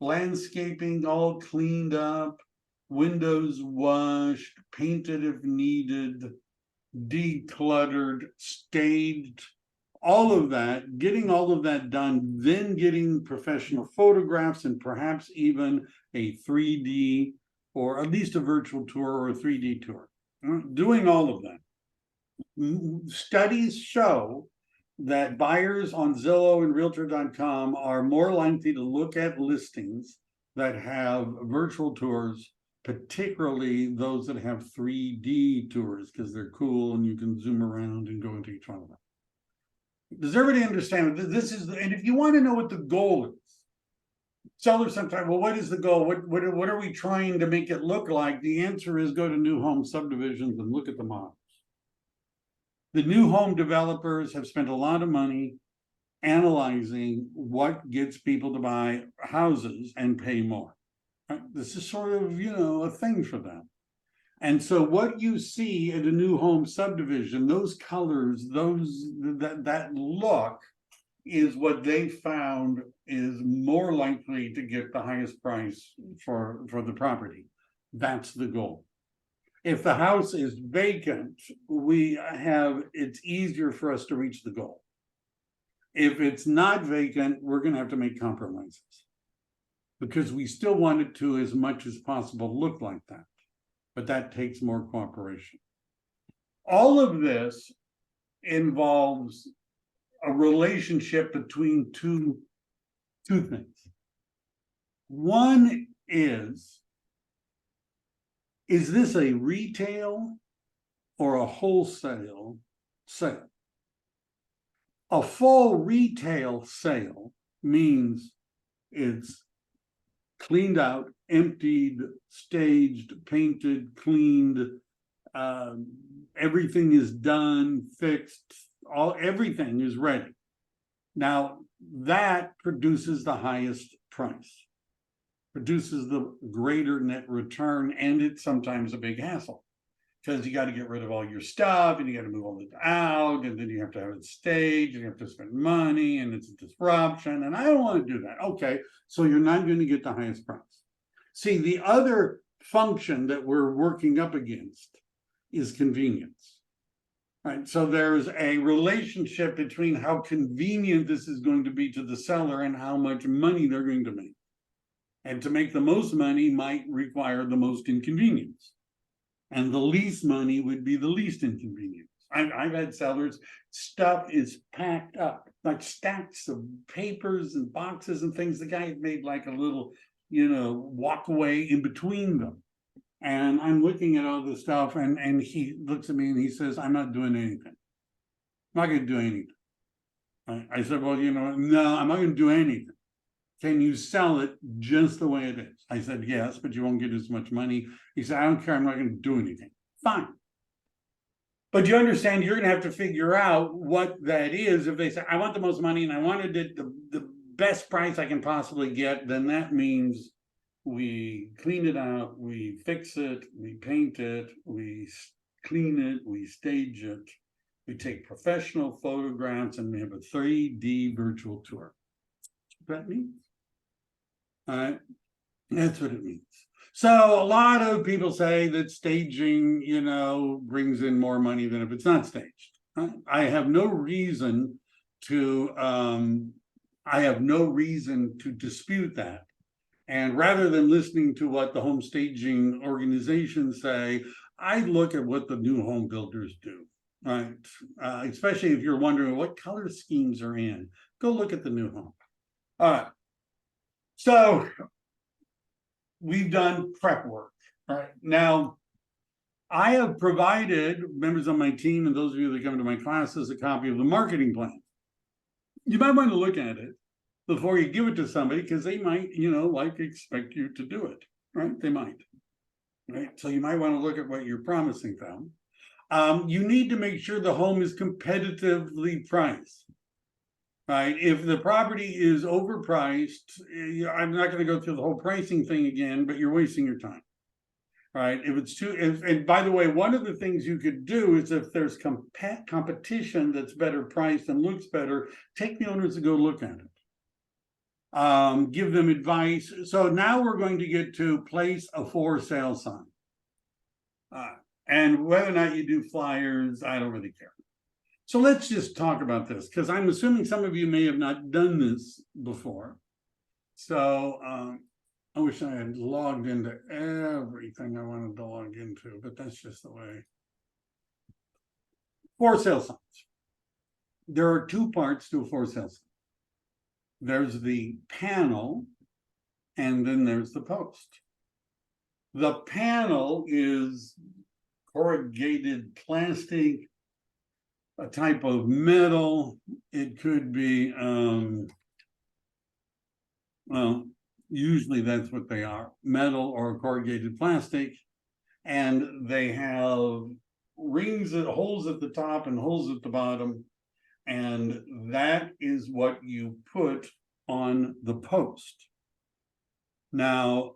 landscaping all cleaned up, windows washed, painted if needed, decluttered, staged, all of that, getting all of that done, then getting professional photographs and perhaps even a 3D or at least a virtual tour or a 3D tour. Doing all of that. Studies show that buyers on Zillow and Realtor.com are more likely to look at listings that have virtual tours, particularly those that have 3D tours, because they're cool and you can zoom around and go into each one of them. Does everybody understand? This is, and if you want to know what the goal is, sellers sometimes, well, what is the goal? What are we trying to make it look like? The answer is go to new home subdivisions and look at the models. The new home developers have spent a lot of money analyzing what gets people to buy houses and pay more. This is sort of, you know, a thing for them. And so what you see at a new home subdivision, those colors, that look is what they found is more likely to get the highest price for the property. That's the goal. If the house is vacant, it's easier for us to reach the goal. If it's not vacant, we're going to have to make compromises because we still want it to, as much as possible, look like that. But that takes more cooperation. All of this involves a relationship between two things. One is this a retail or a wholesale sale? A full retail sale means it's cleaned out, emptied, staged, painted, cleaned, everything is done, fixed, everything is ready. Now that produces the highest price, produces the greater net return, and it's sometimes a big hassle. because you got to get rid of all your stuff and you got to move all it out, and then you have to have it staged and you have to spend money and it's a disruption. And I don't want to do that. Okay, so you're not going to get the highest price. See, the other function that we're working up against is convenience. Right, so there's a relationship between how convenient this is going to be to the seller and how much money they're going to make. And to make the most money might require the most inconvenience. And the least money would be the least inconvenience. I've had sellers, stuff is packed up, like stacks of papers and boxes and things. The guy had made like a little, walkway in between them. And I'm looking at all this stuff, and he looks at me and he says, I'm not doing anything. I'm not going to do anything. I said, well, no, I'm not going to do anything. Can you sell it just the way it is? I said, yes, but you won't get as much money. He said, I don't care. I'm not going to do anything. Fine. But you understand, you're going to have to figure out what that is. If they say, I want the most money and I wanted it the best price I can possibly get, then that means we clean it out, we fix it, we paint it, we clean it, we stage it, we take professional photographs, and we have a 3D virtual tour. That's what that means. All right, that's what it means. So a lot of people say that staging, brings in more money than if it's not staged. I have no reason to dispute that. And rather than listening to what the home staging organizations say, I look at what the new home builders do, right? Especially if you're wondering what color schemes are in, go look at the new home. All right. So we've done prep work. All right. Now, I have provided members of my team and those of you that come to my classes a copy of the marketing plan. You might want to look at it before you give it to somebody, because they might, expect you to do it, right? They might, right? So you might want to look at what you're promising them. You need to make sure the home is competitively priced, right? If the property is overpriced, I'm not going to go through the whole pricing thing again, but you're wasting your time, right? If it's and by the way, one of the things you could do is if there's competition that's better priced and looks better, take the owners to go look at it. Give them advice. So now we're going to get to place a for sale sign. And whether or not you do flyers, I don't really care. So let's just talk about this, because I'm assuming some of you may have not done this before. So I wish I had logged into everything I wanted to log into, but that's just the way. For sale signs. There are two parts to a for sale sign. There's the panel, and then there's the post. The panel is corrugated plastic, a type of metal. It could be, well, usually that's what they are, metal or corrugated plastic. And they have rings, holes at the top and holes at the bottom. And that is what you put on the post. Now,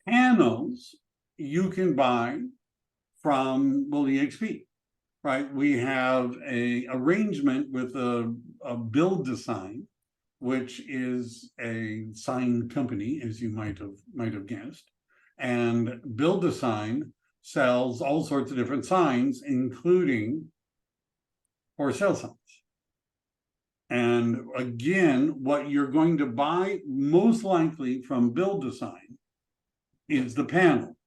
panels you can buy from EXP, right? We have a arrangement with a Build-A-Sign, which is a sign company, as you might have guessed. And Build-A-Sign sells all sorts of different signs, including for sale signs. And again, what you're going to buy most likely from Build-A-Sign is the panel,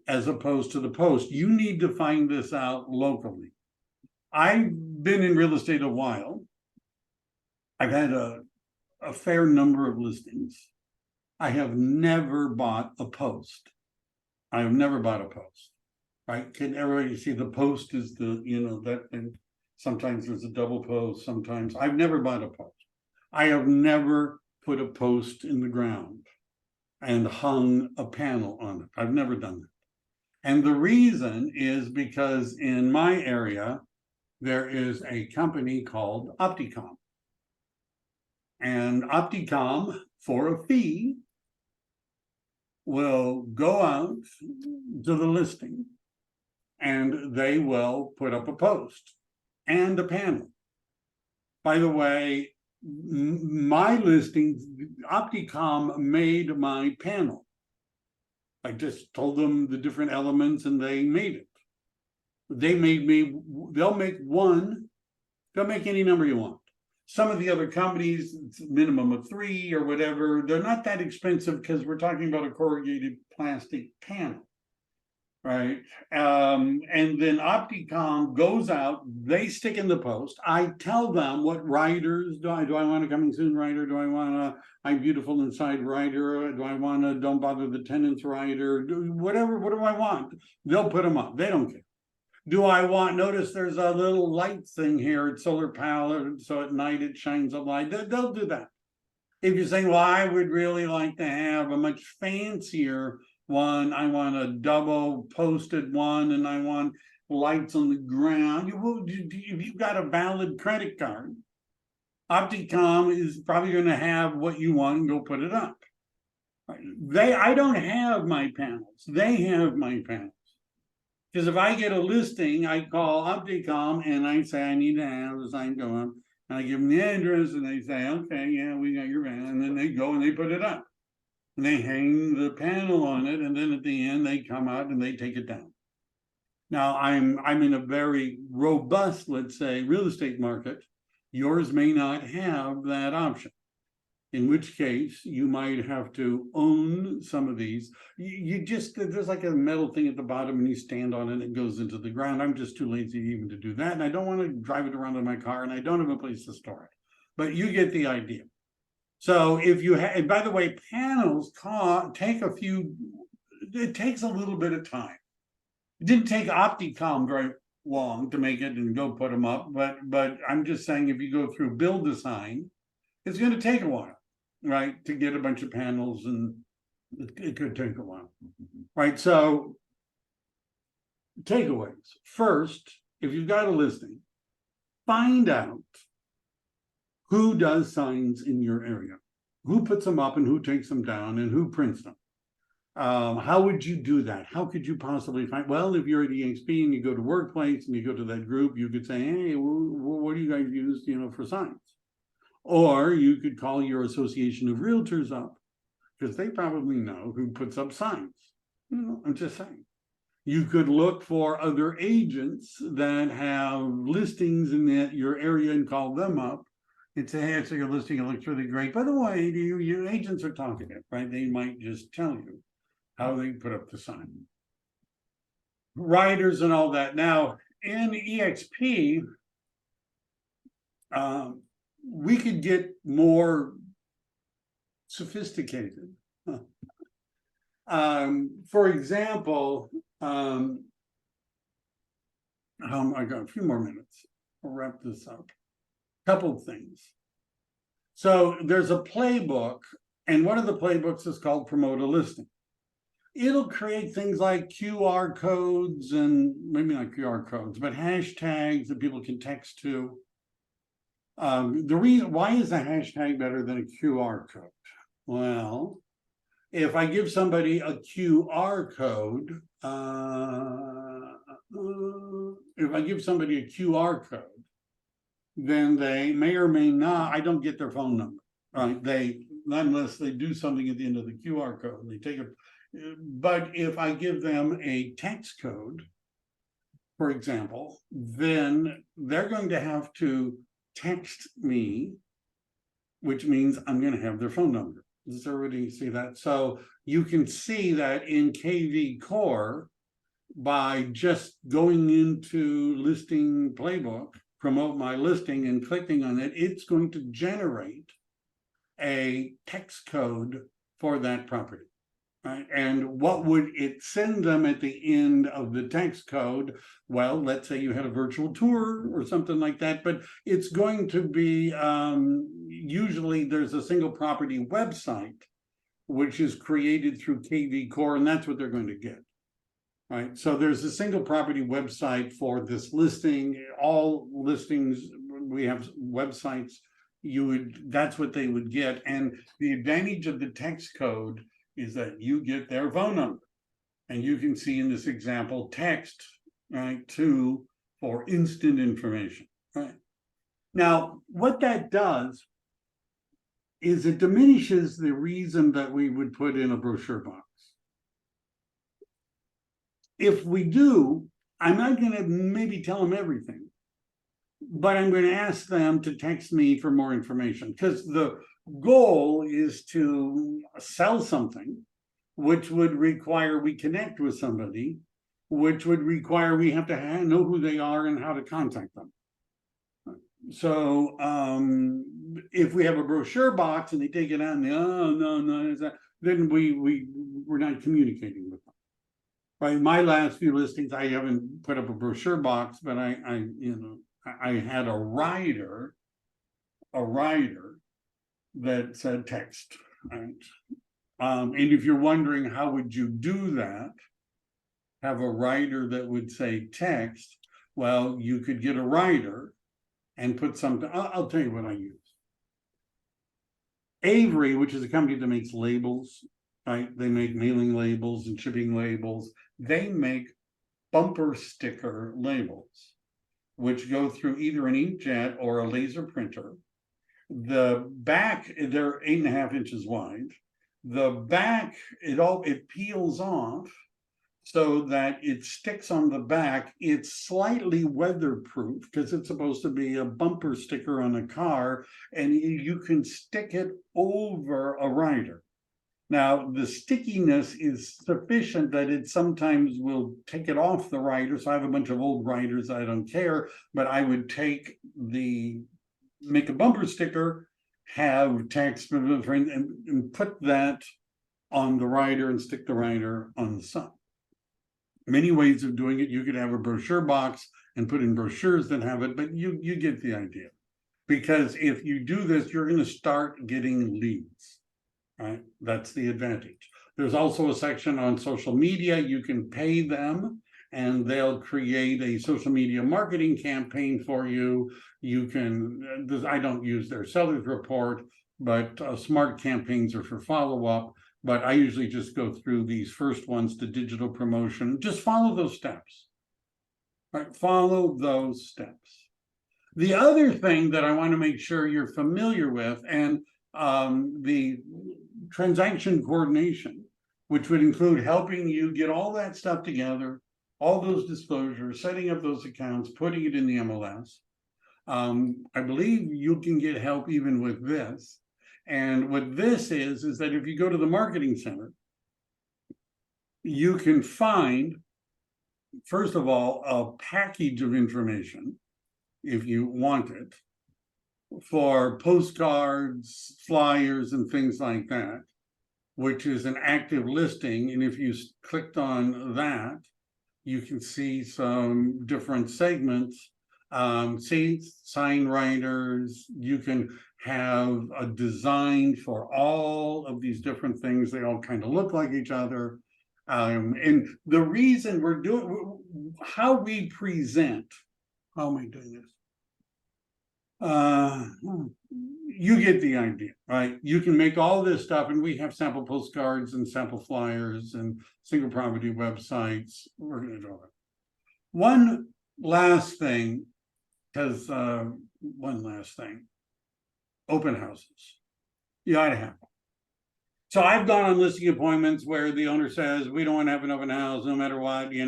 as opposed to the post. You need to find this out locally. I've been in real estate a while. I've had a fair number of listings. I have never bought a post. I have never bought a post. Right? Can everybody see the post is the, that, and sometimes there's a double post, sometimes. I've never bought a post. I have never put a post in the ground and hung a panel on it. I've never done that. And the reason is because in my area, there is a company called Opticom. And Opticom, for a fee, will go out to the listing and they will put up a post and a panel. By the way, my listings, Opticom made my panel. I just told them the different elements and they made it. They made me, they'll make any number you want. Some of the other companies, it's a minimum of 3 or whatever. They're not that expensive because we're talking about a corrugated plastic panel, right? And then Opticom goes out, they stick in the post. I tell them what riders, do I want a coming soon rider? Do I want a I'm beautiful inside rider? Do I want a don't bother the tenants rider? Whatever, what do I want? They'll put them up, they don't care. Do I want, notice there's a little light thing here at solar panel, so at night it shines a light. They'll do that. If you're saying, well, I would really like to have a much fancier one, I want a double posted one, and I want lights on the ground. If you've got a valid credit card, Opticom is probably going to have what you want and go put it up. I don't have my panels. They have my panels. Because if I get a listing, I call Opticom and I say, I need to have the sign go up. And I give them the address and they say, okay, yeah, we got your van. And then they go and they put it up. And they hang the panel on it. And then at the end, they come out and they take it down. Now, I'm in a very robust, let's say, real estate market. Yours may not have that option. In which case, you might have to own some of these. You just, there's like a metal thing at the bottom and you stand on it and it goes into the ground. I'm just too lazy even to do that. And I don't want to drive it around in my car and I don't have a place to store it. But you get the idea. So if you have, and by the way, panels take a few, it takes a little bit of time. It didn't take Opticom very long to make it and go put them up. But I'm just saying, if you go through build design, it's going to take a while. Right, to get a bunch of panels, and it could take a while. Right, so takeaways. First, if you've got a listing, find out who does signs in your area, who puts them up and who takes them down and who prints them. How would you do that? How could you possibly find? Well, if you're at EXP and you go to Workplace and you go to that group, you could say, hey, what do you guys use, for signs? Or you could call your association of realtors up because they probably know who puts up signs. I'm just saying. You could look for other agents that have listings in your area and call them up and say, hey, so your listing, it looks really great. By the way, your agents are talking it, right? They might just tell you how they put up the sign. Riders and all that. Now, in EXP, we could get more sophisticated. For example, oh my God, a few more minutes. I'll wrap this up. Couple of things. So there's a playbook, and one of the playbooks is called Promote a Listing. It'll create things like QR codes and maybe not QR codes, but hashtags that people can text to. The reason why is a hashtag better than a QR code? Well, if I give somebody a QR code, then they may or may not, I don't get their phone number, right? Unless they do something at the end of the QR code, and they take it. But if I give them a text code, for example, then they're going to have to text me, which means I'm going to have their phone number. Does everybody see that? So you can see that in KV Core by just going into listing playbook, promote my listing and clicking on it, it's going to generate a text code for that property. Right? And what would it send them at the end of the text code? Well, let's say you had a virtual tour or something like that, but it's going to be, usually there's a single property website, which is created through KV Core, and that's what they're going to get. Right, so there's a single property website for this listing. All listings, we have websites, that's what they would get. And the advantage of the text code is that you get their phone number. And you can see in this example, text, right, to for instant information, right? Now, what that does is it diminishes the reason that we would put in a brochure box. If we do, I'm not going to maybe tell them everything, but I'm going to ask them to text me for more information, because the goal is to sell something, which would require we connect with somebody, which would require we have to know who they are and how to contact them. So if we have a brochure box and they take it out and they, oh, no, then we're not communicating with them. Right, my last few listings, I haven't put up a brochure box, but I had a rider that said text, right? And if you're wondering how would you do that, have a rider that would say text, well, you could get a rider and put something. I'll tell you what I use. Avery, which is a company that makes labels, right? They make mailing labels and shipping labels. They make bumper sticker labels, which go through either an inkjet or a laser printer. The back, they're 8.5 inches wide. The back, it peels off so that it sticks on the back. It's slightly weatherproof because it's supposed to be a bumper sticker on a car, and you can stick it over a rider. Now, the stickiness is sufficient that it sometimes will take it off the rider. So I have a bunch of old riders, I don't care, but I would make a bumper sticker, have text and put that on the rider and stick the rider on the side. Many ways of doing it. You could have a brochure box and put in brochures that have it, but you get the idea. Because if you do this, you're going to start getting leads. Right, that's the advantage. There's also a section on social media. You can pay them and they'll create a social media marketing campaign for you. You can, I don't use their sellers report, but smart campaigns are for follow-up. But I usually just go through these first ones, the digital promotion. Just follow those steps. Right, follow those steps. The other thing that I want to make sure you're familiar with, and the transaction coordination, which would include helping you get all that stuff together, all those disclosures, setting up those accounts, putting it in the MLS. I believe you can get help even with this. And what this is that if you go to the marketing center, you can find, first of all, a package of information if you want it, for postcards, flyers, and things like that, which is an active listing. And if you clicked on that, you can see some different segments. See, sign writers, you can have a design for all of these different things. They all kind of look like each other. And the reason we're doing, how we present, how am I doing this? You get the idea, right? You can make all this stuff, and we have sample postcards and sample flyers and single property websites. We're going to do it. One last thing, open houses. You ought to have them. So I've gone on listing appointments where the owner says, we don't want to have an open house no matter what, he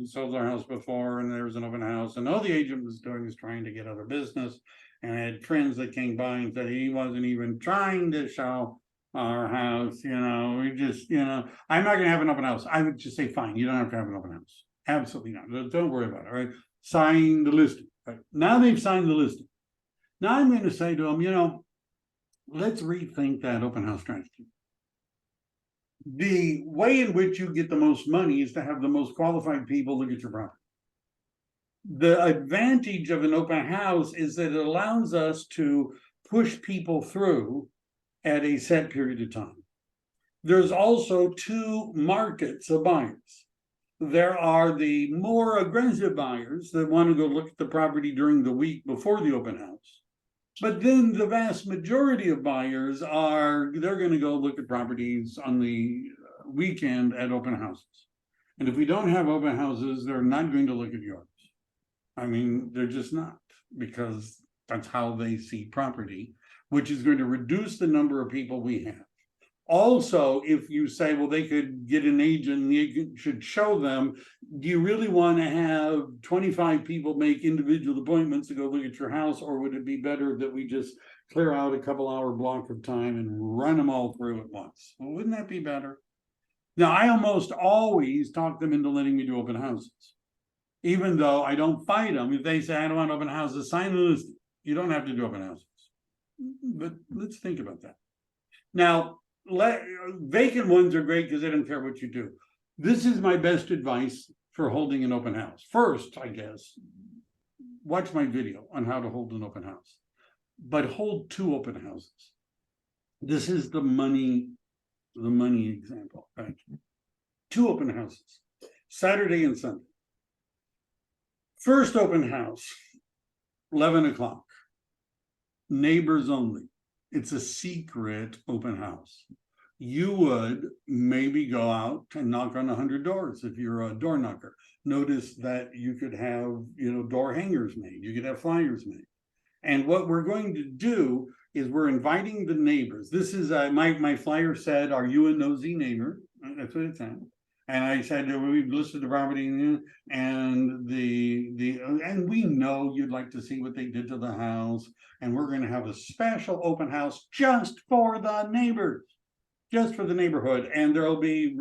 sold our house before and there was an open house, and all the agent was doing is trying to get other business, and I had friends that came by and said he wasn't even trying to show our house, we just, I'm not going to have an open house. I would just say, fine, you don't have to have an open house. Absolutely not. Don't worry about it, right? Sign the listing. Right? Now they've signed the listing. Now I'm going to say to them, let's rethink that open house strategy. The way in which you get the most money is to have the most qualified people look at your property. The advantage of an open house is that it allows us to push people through at a set period of time. There's also two markets of buyers. There are the more aggressive buyers that want to go look at the property during the week before the open house. But then the vast majority of buyers they're gonna go look at properties on the weekend at open houses. And if we don't have open houses, they're not going to look at yours. I mean, they're just not, because that's how they see property, which is going to reduce the number of people we have. Also, if you say, well, they could get an agent and the agent should show them, do you really want to have 25 people make individual appointments to go look at your house? Or would it be better that we just clear out a couple hour block of time and run them all through at once? Well, wouldn't that be better? Now, I almost always talk them into letting me do open houses. Even though I don't fight them, if they say, I don't want open houses, sign the list. You don't have to do open houses. But let's think about that. Now, vacant ones are great because they don't care what you do. This is my best advice for holding an open house. First, I guess, watch my video on how to hold an open house, but hold 2 open houses. This is the money example, right? 2 open houses, Saturday and Sunday. First open house, 11 o'clock, neighbors only. It's a secret open house. You would maybe go out and knock on 100 doors if you're a door knocker. Notice that you could have, door hangers made. You could have flyers made. And what we're going to do is we're inviting the neighbors. This is my flyer said, "Are you a nosy neighbor?" That's what it said. And I said, we've listed the property and and we know you'd like to see what they did to the house. And we're going to have a special open house just for the neighbors, just for the neighborhood. And there'll be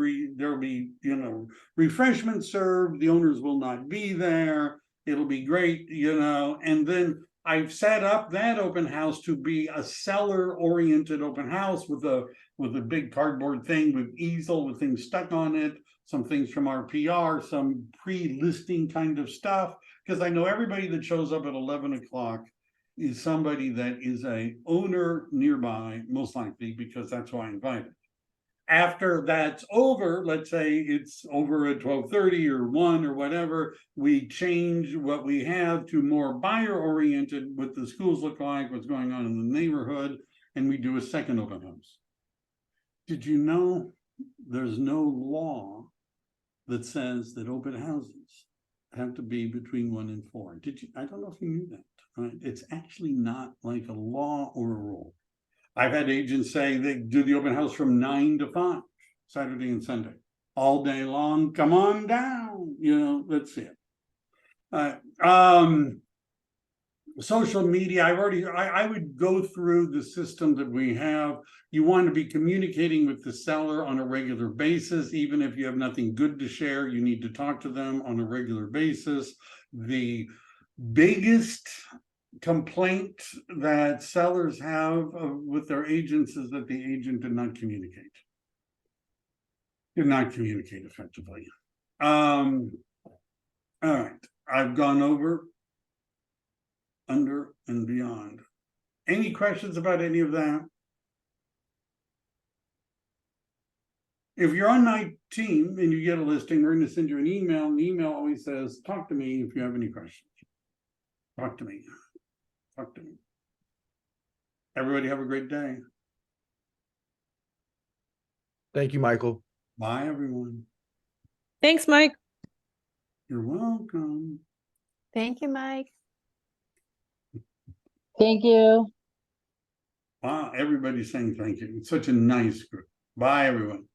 refreshments served. The owners will not be there. It'll be great, and then I've set up that open house to be a seller-oriented open house with a big cardboard thing with easel with things stuck on it, some things from our PR, some pre-listing kind of stuff, because I know everybody that shows up at 11 o'clock is somebody that is a owner nearby, most likely, because that's who I invited. After that's over, let's say it's over at 12:30 or 1 or whatever, we change what we have to more buyer oriented, what the schools look like, what's going on in the neighborhood, and we do a second open house. Did you know there's no law that says that open houses have to be between 1 and 4? I don't know if you knew that. Right? It's actually not like a law or a rule. I've had agents say they do the open house from 9 to 5, Saturday and Sunday, all day long. Come on down, let's see it. Social media, I would go through the system that we have. You want to be communicating with the seller on a regular basis. Even if you have nothing good to share, you need to talk to them on a regular basis. The biggest complaint that sellers have with their agents is that the agent did not communicate effectively. All right, I've gone over, under, and beyond. Any questions about any of that? If you're on my team and you get a listing, we're going to send you an email. And the email always says, talk to me if you have any questions. Talk to me. Talk to me. Everybody have a great day. Thank you, Michael. Bye, everyone. Thanks, Mike. You're welcome. Thank you, Mike. Thank you. Wow, everybody's saying thank you. It's such a nice group. Bye, everyone.